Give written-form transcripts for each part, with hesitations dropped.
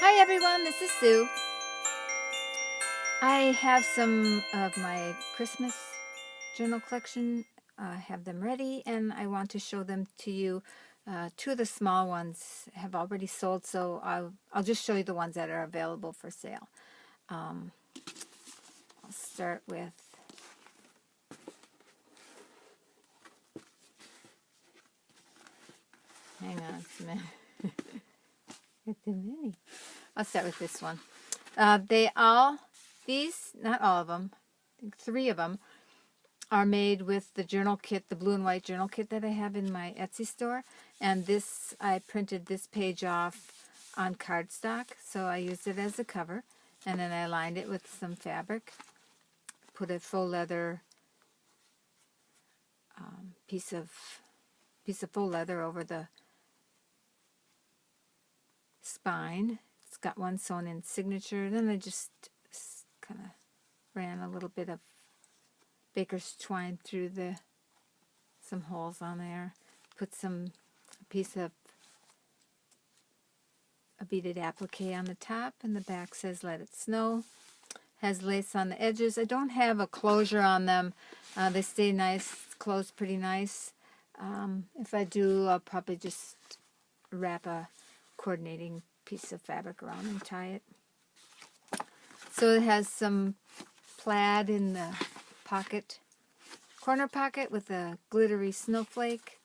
Hi everyone, this is Sue. I have some of my Christmas journal collection. I have them ready and I want to show them to you. Two of the small ones have already sold, so I'll just show you the ones that are available for sale. I'll start with hang on a minute. Get the mini. I'll start with this one. These, not all of them, I think 3 of them are made with the journal kit, the blue and white journal kit that I have in my Etsy store. And this, I printed this page off on cardstock, so I used it as a cover. And then I lined it with some fabric, put a faux leather piece of faux leather over the spine. It's got one sewn in signature. Then I just kind of ran a little bit of baker's twine through some holes on there. Put a piece of a beaded applique on the top, and the back says "Let It Snow." Has lace on the edges. I don't have a closure on them. They stay nice, closed pretty nice. If I do, I'll probably just wrap a coordinating piece of fabric around and tie it. So it has some plaid in the corner pocket with a glittery snowflake.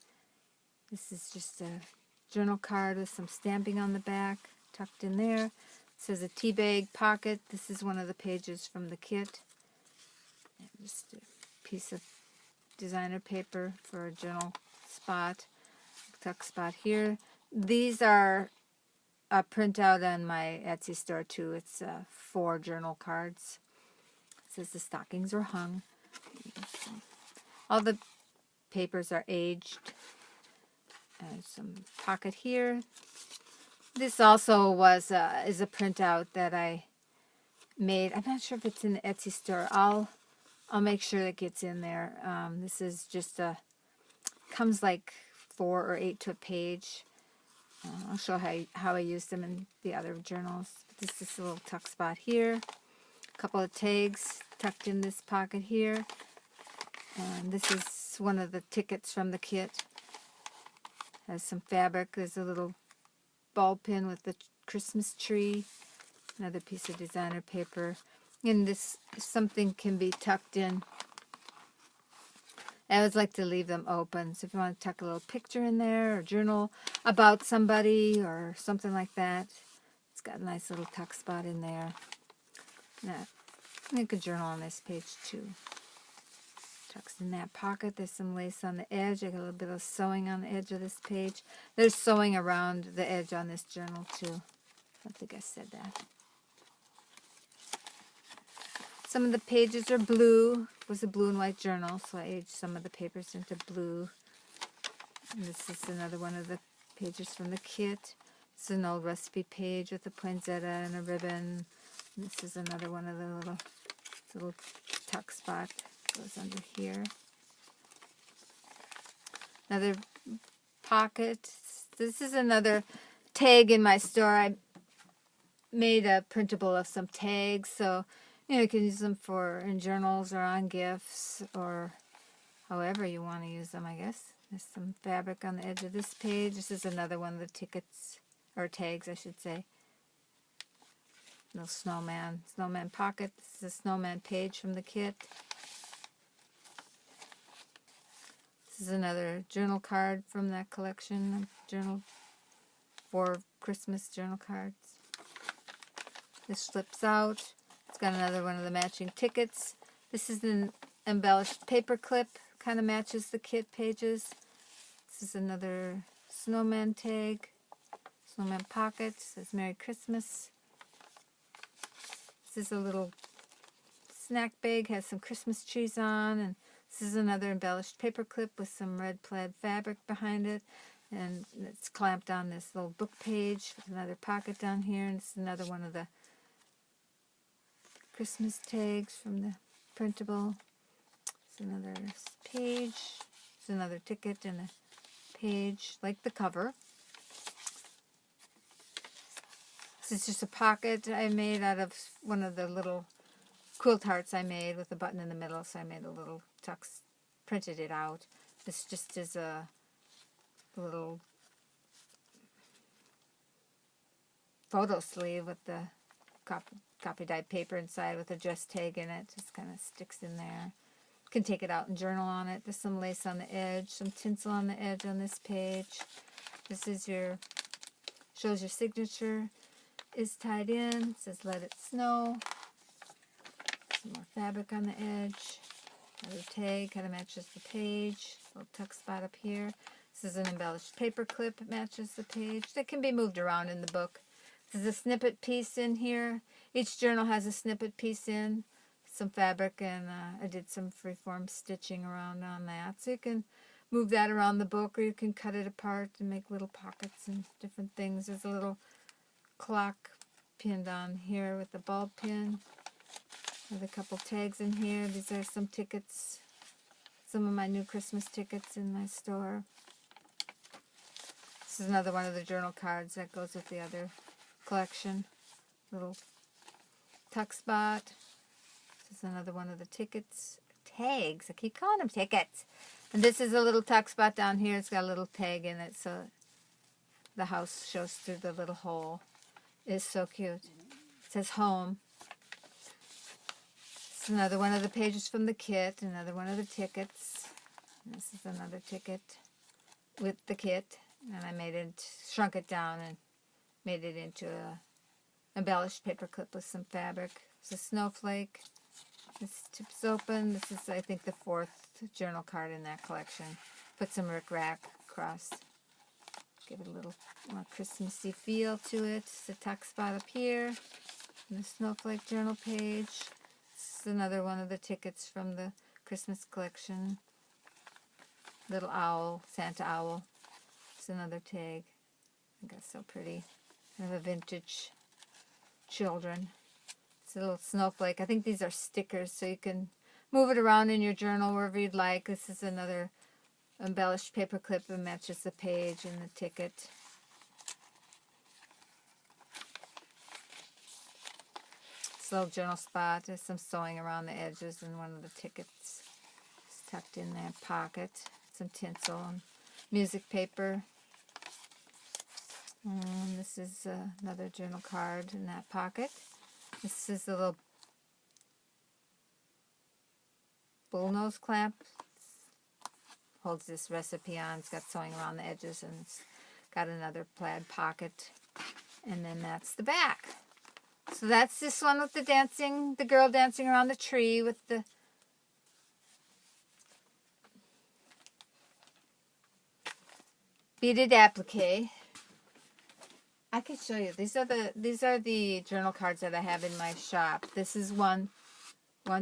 This is just a journal card with some stamping on the back, tucked in there. It says a tea bag pocket. This is one of the pages from the kit. And just a piece of designer paper for a journal spot, tuck spot here. These are a printout on my Etsy store too. It's 4 journal cards. It says the stockings are hung. All the papers are aged. Some pocket here. This also is a printout that I made. I'm not sure if it's in the Etsy store. I'll make sure it gets in there. This is just comes like 4 or 8 to a page. I'll show how I use them in the other journals. This is a little tuck spot here. A couple of tags tucked in this pocket here. And this is one of the tickets from the kit. Has some fabric. There's a little ball pin with the Christmas tree. Another piece of designer paper. And this, something can be tucked in. I always like to leave them open. So if you want to tuck a little picture in there or journal about somebody or something like that, it's got a nice little tuck spot in there. Now, you could journal on this page too. Tucks in that pocket. There's some lace on the edge. I got a little bit of sewing on the edge of this page. There's sewing around the edge on this journal too. I think I said that. Some of the pages are blue. It was a blue and white journal, so I aged some of the papers into blue. And this is another one of the pages from the kit. It's an old recipe page with a poinsettia and a ribbon. And this is another one of the little tuck spot. Goes under here. Another pocket. This is another tag in my store. I made a printable of some tags, so you can use them in journals or on gifts or however you want to use them, I guess. There's some fabric on the edge of this page. This is another one of the tickets, or tags, I should say. Little snowman pocket. This is a snowman page from the kit. This is another journal card from that collection. Journal for Christmas journal cards. This slips out. It's got another one of the matching tickets. This is an embellished paper clip. Kind of matches the kit pages. This is another snowman tag. Snowman pocket. It says Merry Christmas. This is a little snack bag. Has some Christmas trees on, and this is another embellished paper clip with some red plaid fabric behind it, and it's clamped on this little book page with another pocket down here, and it's another one of the Christmas tags from the Printable. It's another page. It's another ticket and a page like the cover. This is just a pocket I made out of one of the little quilt hearts I made with a button in the middle, so I made a little tux, printed it out. This just is a little photo sleeve with the copy dyed paper inside with a dress tag in it. Just kind of sticks in there. You can take it out and journal on it. There's some lace on the edge, some tinsel on the edge on this page. This is your, shows your signature is tied in. It says let it snow. Some more fabric on the edge. Another tag kind of matches the page. Little tuck spot up here. This is an embellished paper clip. It matches the page. That can be moved around in the book. This is a snippet piece in here. Each journal has a snippet piece in. Some fabric, and I did some freeform stitching around on that. So you can move that around the book, or you can cut it apart and make little pockets and different things. There's a little clock pinned on here with a ball pin. With a couple tags in here. These are some tickets. Some of my new Christmas tickets in my store. This is another one of the journal cards that goes with the other collection. Little tuck spot. This is another one of the tickets. Tags. I keep calling them tickets. And this is a little tuck spot down here. It's got a little tag in it, so the house shows through the little hole. It's so cute. It says home. This is another one of the pages from the kit. Another one of the tickets. And this is another ticket with the kit. And I made it, shrunk it down and made it into a embellished paper clip with some fabric. It's a snowflake. This tips open. This is, I think, the 4th journal card in that collection. Put some rickrack across. Give it a little more Christmassy feel to it. It's a tuck spot up here. And the snowflake journal page. This is another one of the tickets from the Christmas collection. Little owl, Santa owl. It's another tag. I think that's so pretty. Kind of a vintage children. It's a little snowflake. I think these are stickers, so you can move it around in your journal wherever you'd like. This is another embellished paper clip that matches the page and the ticket. This little journal spot. There's some sewing around the edges, and one of the tickets is tucked in that pocket. Some tinsel and music paper. And this is another journal card in that pocket. This is a little bullnose clamp. Holds this recipe on. It's got sewing around the edges, and it's got another plaid pocket. And then that's the back. So that's this one with the girl dancing around the tree with the beaded applique. I can show you. These are the journal cards that I have in my shop. This is one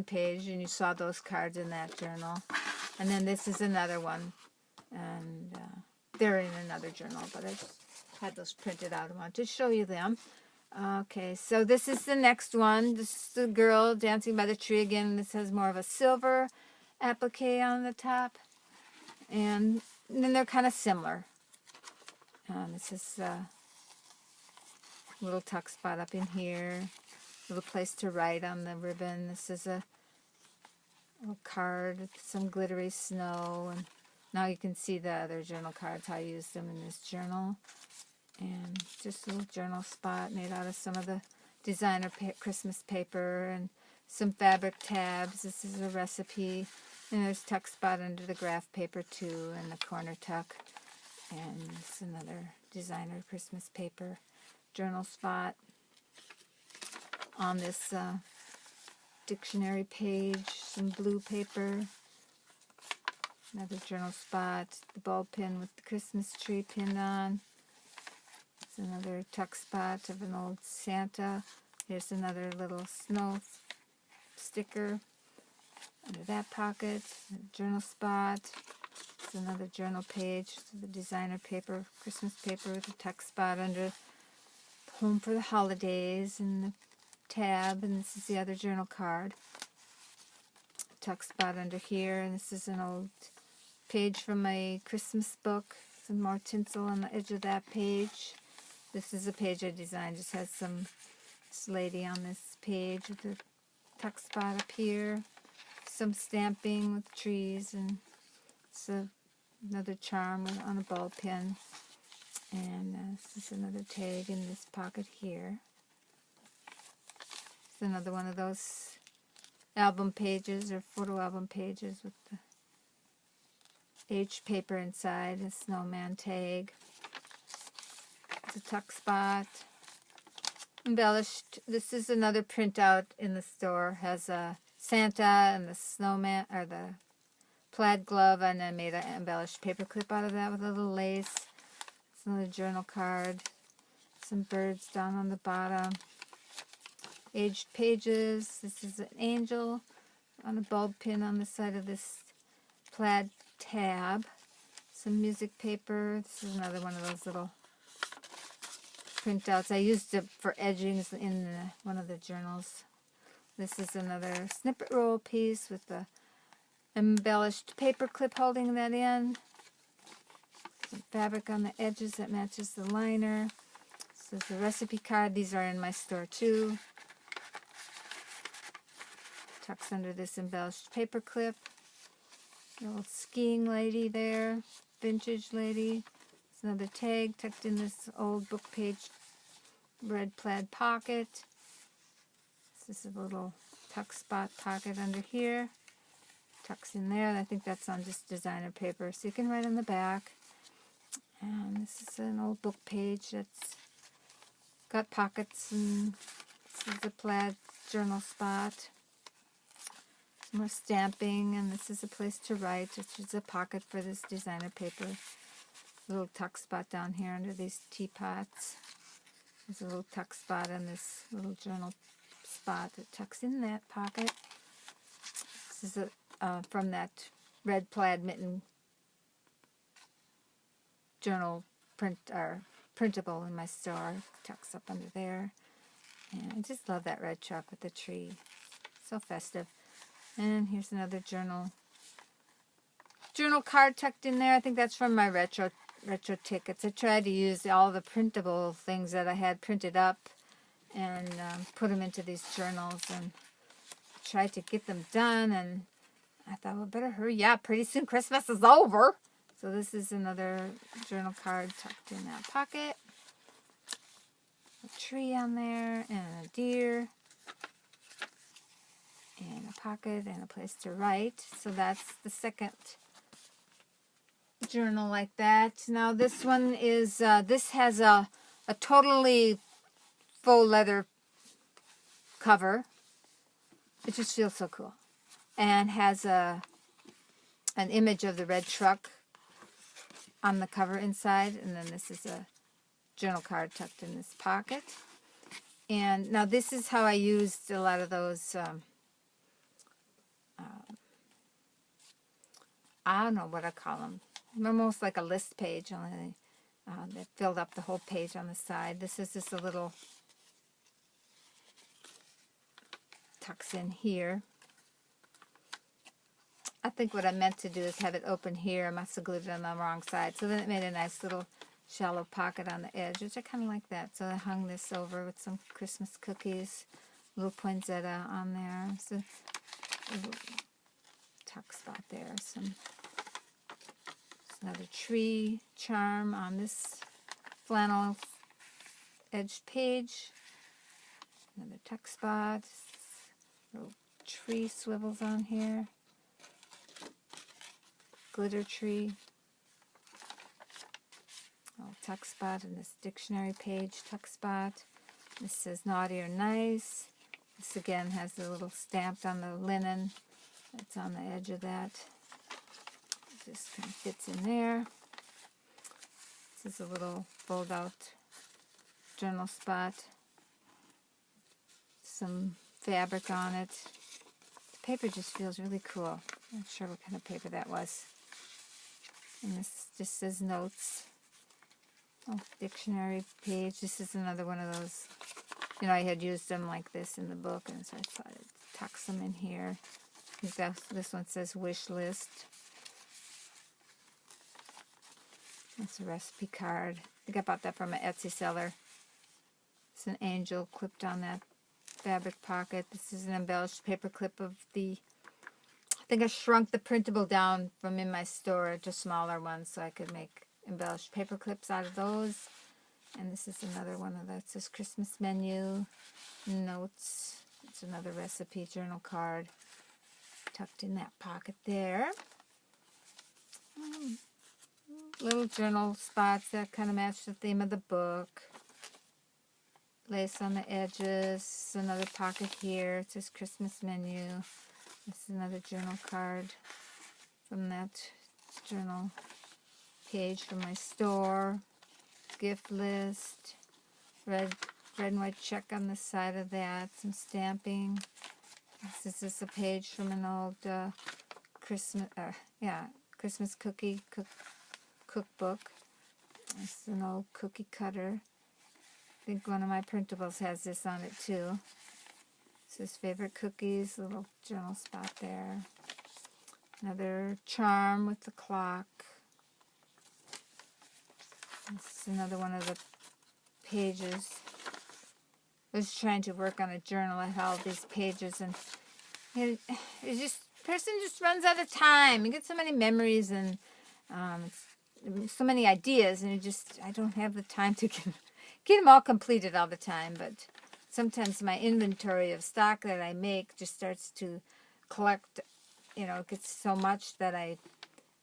page, and you saw those cards in that journal. And then this is another one, and they're in another journal, but I just had those printed out. I wanted to show you them. Okay, so this is the next one. This is the girl dancing by the tree again. This has more of a silver applique on the top, and then they're kind of similar. This is little tuck spot up in here, little place to write on the ribbon. This is a little card with some glittery snow, and now you can see the other journal cards, how I used them in this journal. And just a little journal spot made out of some of the designer Christmas paper and some fabric tabs. This is a recipe, and there's tuck spot under the graph paper too, and the corner tuck. And it's another designer Christmas paper journal spot on this dictionary page, some blue paper, another journal spot, the ball pin with the Christmas tree pinned on. It's another tuck spot of an old Santa. Here's another little snow sticker under that pocket, a journal spot. It's another journal page, the designer paper, Christmas paper with a tuck spot under Home for the Holidays and the tab, and this is the other journal card. Tuck spot under here, and this is an old page from my Christmas book. Some more tinsel on the edge of that page. This is a page I designed. Just has this lady on this page with a tuck spot up here. Some stamping with trees, and it's another charm on a ball pen. And this is another tag in this pocket here. It's another one of those album pages or photo album pages with the H paper inside, a snowman tag. It's a tuck spot. Embellished. This is another printout in the store. Has a Santa and the snowman, or the plaid glove, and I made an embellished paper clip out of that with a little lace. It's another journal card. Some birds down on the bottom. Aged pages. This is an angel on a bulb pin on the side of this plaid tab. Some music paper. This is another one of those little printouts. I used it for edgings in one of the journals. This is another snippet roll piece with the embellished paper clip holding that in. Some fabric on the edges that matches the liner. This is the recipe card. These are in my store too. Tucks under this embellished paper clip. Little skiing lady there. Vintage lady. It's another tag tucked in this old book page red plaid pocket. This is a little tuck spot pocket under here. Tucks in there. I think that's on just designer paper, so you can write on the back. And this is an old book page that's got pockets, and this is a plaid journal spot. Some more stamping, and this is a place to write, which is a pocket for this designer paper. Little tuck spot down here under these teapots. There's a little tuck spot on this little journal spot that tucks in that pocket. This is from that red plaid mitten journal printable in my store. Tucks up under there. And I just love that red truck with the tree. So festive. And here's another journal card tucked in there. I think that's from my retro tickets. I tried to use all the printable things that I had printed up and put them into these journals, and tried to get them done, and I thought, well, better hurry up. Pretty soon Christmas is over. So this is another journal card tucked in that pocket. A tree on there, and a deer, and a pocket, and a place to write. So that's the second journal like that. Now this one is, this has a totally faux leather cover. It just feels so cool. And has an image of the red truck on the cover inside. And then this is a journal card tucked in this pocket. And now this is how I used a lot of those, I don't know what I call them. Almost like a list page, only that filled up the whole page on the side. This is just a little tucks in here. I think what I meant to do is have it open here. I must have glued it on the wrong side. So then it made a nice little shallow pocket on the edge, which I kind of like that. So I hung this over with some Christmas cookies, little poinsettia on there. So a little tuck spot there. Another tree charm on this flannel edged page. Another tuck spot. Little tree swivels on here. Glitter tree. Little tuck spot in this dictionary page, tuck spot. This says naughty or nice. This again has the little stamped on the linen that's on the edge of that. Just kind of fits in there. This is a little fold-out journal spot. Some fabric on it. The paper just feels really cool. I'm not sure what kind of paper that was. And this just says notes. Oh, dictionary page. This is another one of those. You know, I had used them like this in the book, and so I thought I'd tuck some in here. I think this one says wish list. That's a recipe card. I think I bought that from an Etsy seller. It's an angel clipped on that fabric pocket. This is an embellished paper clip of the, I think I shrunk the printable down from in my store to smaller ones so I could make embellished paper clips out of those. And this is another one of that. It says Christmas menu, notes. It's another recipe journal card tucked in that pocket there. Little journal spots that kind of match the theme of the book. Lace on the edges. Another pocket here. It says Christmas menu. This is another journal card from that journal page from my store. Gift list. Red and white check on the side of that. Some stamping. This is a page from an old Christmas cookie cookbook. This is an old cookie cutter. I think one of my printables has this on it too. This is favorite cookies, little journal spot there. Another charm with the clock. This is another one of the pages. I was trying to work on a journal. I had all these pages, and it's just, person just runs out of time. You get so many memories and so many ideas, and I don't have the time to get them all completed all the time. But sometimes my inventory of stock that I make just starts to collect. It gets so much that I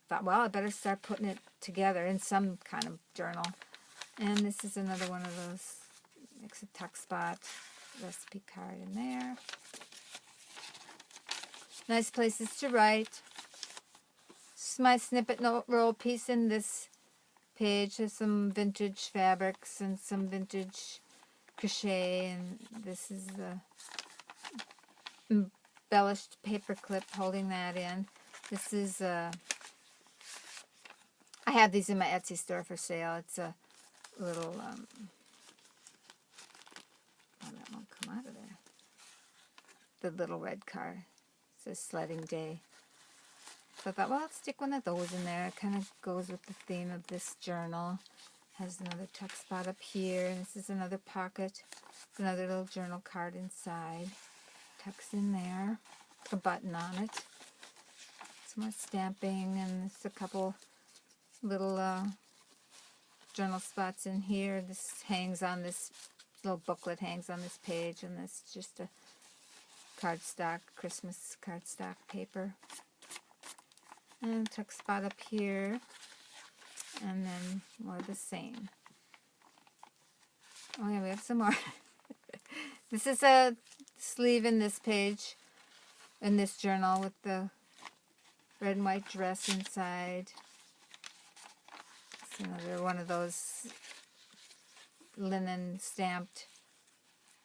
thought, well, I better start putting it together in some kind of journal. And this is another one of those. Makes a tuck spot recipe card in there. Nice places to write. This is my snippet note roll piece in this page. There's some vintage fabrics and some vintage crochet, and this is the embellished paper clip holding that in. This is I have these in my Etsy store for sale. It's a little that won't come out of there. The little red card. It says Sledding Day. So I thought, well, I'll stick one of those in there. It kind of goes with the theme of this journal. Has another tuck spot up here. And this is another pocket. Another little journal card inside. Tucks in there. A button on it. Some more stamping. And there's a couple little journal spots in here. This hangs on this little booklet, hangs on this page, and that's just a cardstock, Christmas cardstock paper. And tuck spot up here, and then more of the same. Oh yeah, we have some more. This is a sleeve in this page, in this journal, with the red and white dress inside. It's another one of those linen stamped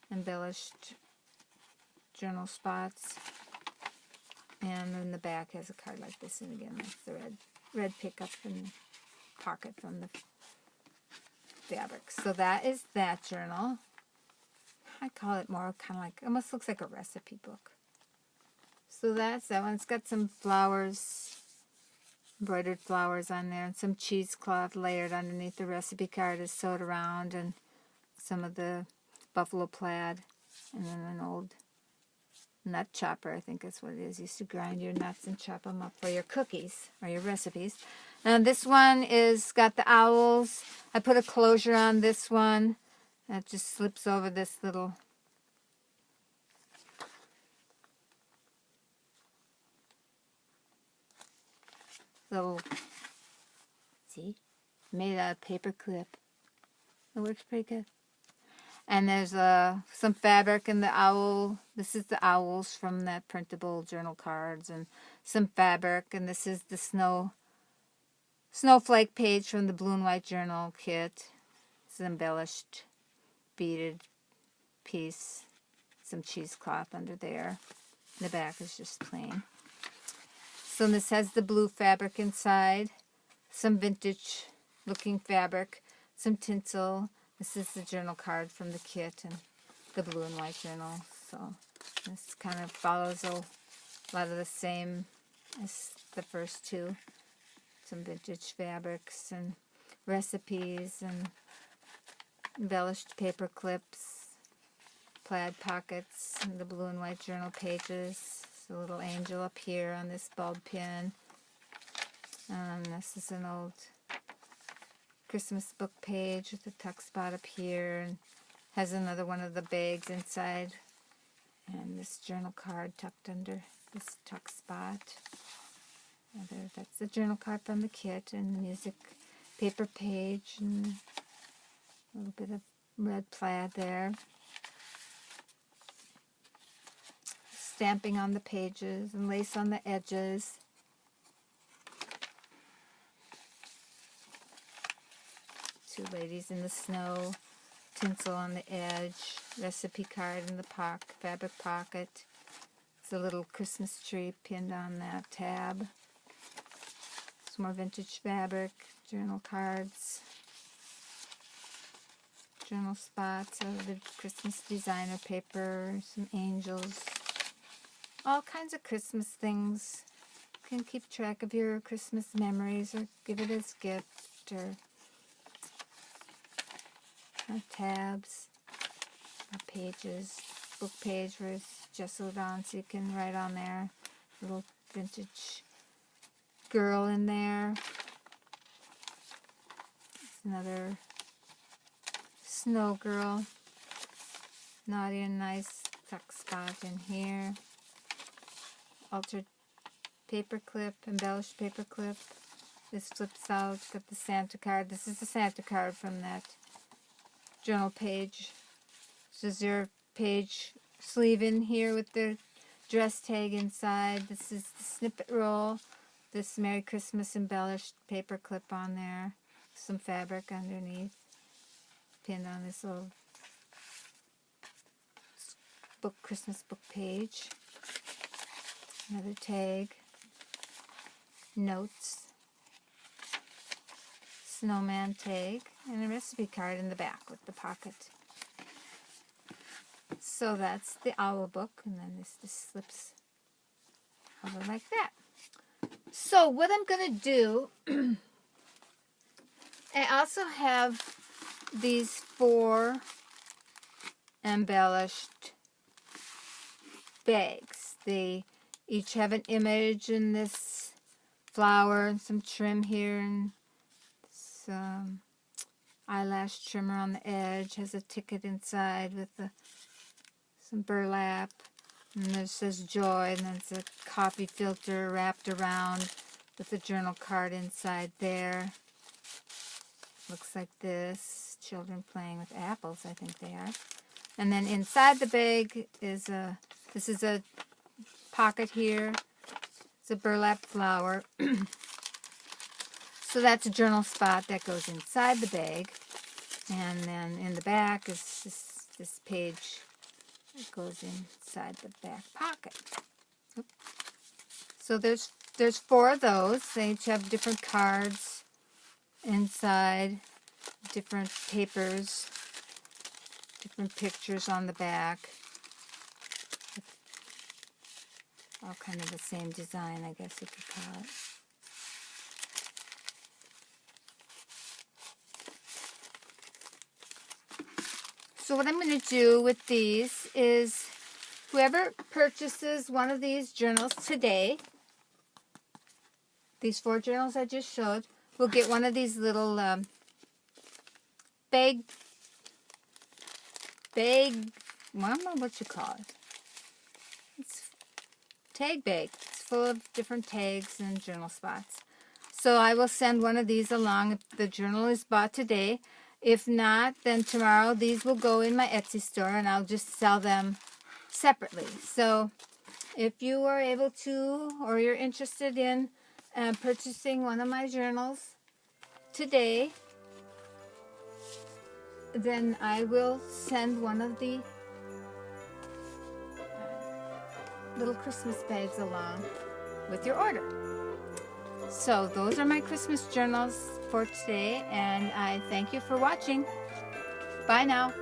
embellished journal spots, and in the back has a card like this, and again that's the red pickup and pocket from the fabric. So that is that journal. I call it more kind of like, almost looks like a recipe book. So that's that one. It's got some flowers, embroidered flowers on there, and some cheesecloth layered underneath the recipe card is sewed around, and some of the buffalo plaid, and then an old nut chopper, I think that's what it is. Used to grind your nuts and chop them up for your cookies or your recipes. And this one is got the owls. I put a closure on this one. That just slips over this little see, made out of paper clip. It works pretty good. And there's some fabric in the owl. This is the owls from that printable journal cards, and some fabric. And this is the snowflake page from the blue and white journal kit. It's an embellished beaded piece. Some cheesecloth under there. The back is just plain. So this has the blue fabric inside. Some vintage looking fabric. Some tinsel. This is the journal card from the kit and the blue and white journal. So this kind of follows a lot of the same as the first two. Some vintage fabrics and recipes and embellished paper clips. plaid pockets and the blue and white journal pages. There's a little angel up here on this bulb pin. This is an old Christmas book page with a tuck spot up here, and has another one of the bags inside. And this journal card tucked under this tuck spot. That's the journal card from the kit, and the music paper page, and a little bit of red plaid there. Stamping on the pages and lace on the edges. Two ladies in the snow, tinsel on the edge, recipe card in the fabric pocket. It's a little Christmas tree pinned on that tab. Some more vintage fabric, journal cards, journal spots, a little Christmas designer paper, some angels, all kinds of Christmas things. You can keep track of your Christmas memories or give it as a gift, or tabs, pages, book page where it's gessoed on so you can write on there. Little vintage girl in there. There's another snow girl. Naughty and nice tuck spot in here. Altered paper clip, embellished paper clip. This flips out, got the Santa card. This is the Santa card from that journal page. This is your page sleeve in here with the dress tag inside. This is the snippet roll. This Merry Christmas embellished paper clip on there. Some fabric underneath. Pinned on this little Christmas book page. Another tag. Notes. Snowman tag, and a recipe card in the back with the pocket. So that's the owl book, and then this just slips over like that. So what I'm going to do, I also have these 4 embellished bags. They each have an image in this flower and some trim here, and eyelash trimmer on the edge, has a ticket inside with some burlap, and it says joy, and then it's a coffee filter wrapped around with a journal card inside there. Looks like this. Children playing with apples, I think they are. And then inside the bag is this is a pocket here. It's a burlap flower. So that's a journal spot that goes inside the bag. And then in the back is this page that goes inside the back pocket. Oops. So there's 4 of those. They each have different cards inside, different papers, different pictures on the back. All kind of the same design, I guess you could call it. So what I'm going to do with these is whoever purchases one of these journals today, these 4 journals I just showed, will get one of these little bag, I don't know what you call it. It's tag bag. It's full of different tags and journal spots. So I will send one of these along if the journal is bought today. If not, then tomorrow these will go in my Etsy store and I'll just sell them separately. So if you are able to, or you're interested in purchasing one of my journals today, then I will send one of the little Christmas bags along with your order. So those are my Christmas journals for today, and I thank you for watching. Bye now.